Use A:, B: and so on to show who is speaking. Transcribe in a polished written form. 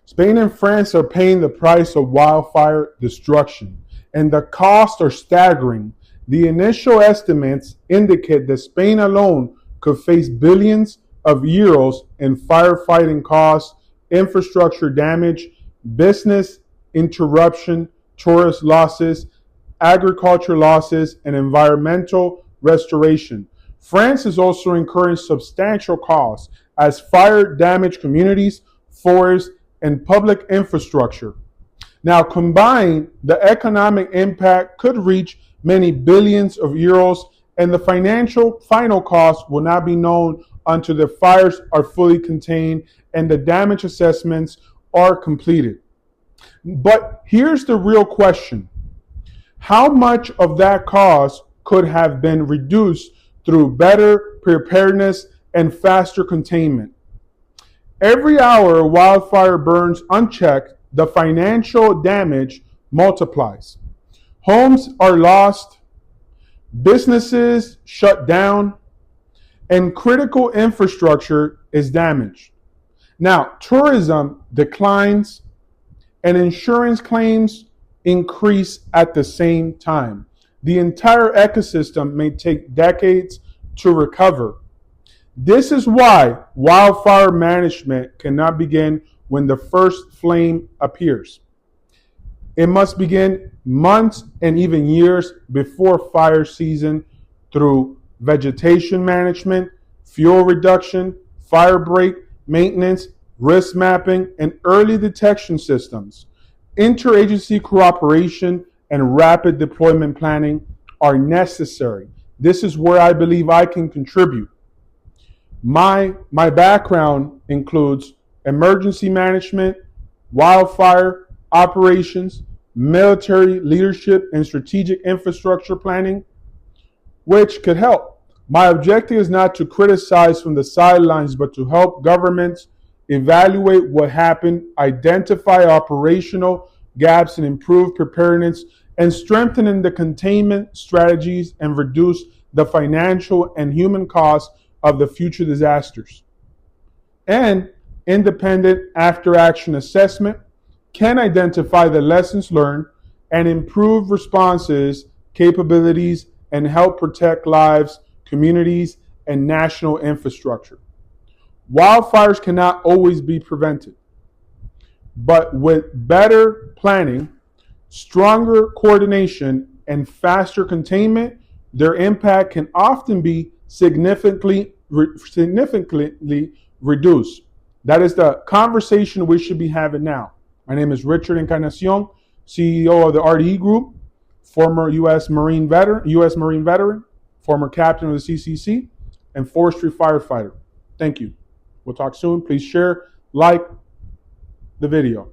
A: Spain and France are paying the price of wildfire destruction, and the costs are staggering. The initial estimates indicate that Spain alone could face billions of euros in firefighting costs, infrastructure damage, business interruption, tourist losses, agriculture losses, and environmental restoration. France is also incurring substantial costs as fire damaged communities, forests, and public infrastructure. Now, combined, the economic impact could reach many billions of euros, and the financial final cost will not be known until the fires are fully contained and the damage assessments are completed. But here's the real question. How much of that cost could have been reduced through better preparedness and faster containment? Every hour a wildfire burns unchecked, the financial damage multiplies. Homes are lost, businesses shut down, and critical infrastructure is damaged. Now, tourism declines and insurance claims increase at the same time. The entire ecosystem may take decades to recover. This is why wildfire management cannot begin when the first flame appears. It must begin months and even years before fire season through vegetation management, fuel reduction, fire break maintenance, risk mapping, and early detection systems. Interagency cooperation and rapid deployment planning are necessary. This is where I believe I can contribute. My background includes emergency management, wildfire operations, military leadership, and strategic infrastructure planning, which could help. My objective is not to criticize from the sidelines, but to help governments evaluate what happened, identify operational gaps, and improve preparedness, and strengthening the containment strategies and reduce the financial and human costs of the future disasters. And independent after-action assessment can identify the lessons learned and improve responses, capabilities, and help protect lives, communities, and national infrastructure. Wildfires cannot always be prevented, but with better planning, stronger coordination, and faster containment, their impact can often be significantly reduced. That is the conversation we should be having now. My name is Richard Encarnacion, CEO of the RDE Group, former U.S. Marine veteran, former captain of the CCC, and forestry firefighter. Thank you. We'll talk soon. Please share, like the video.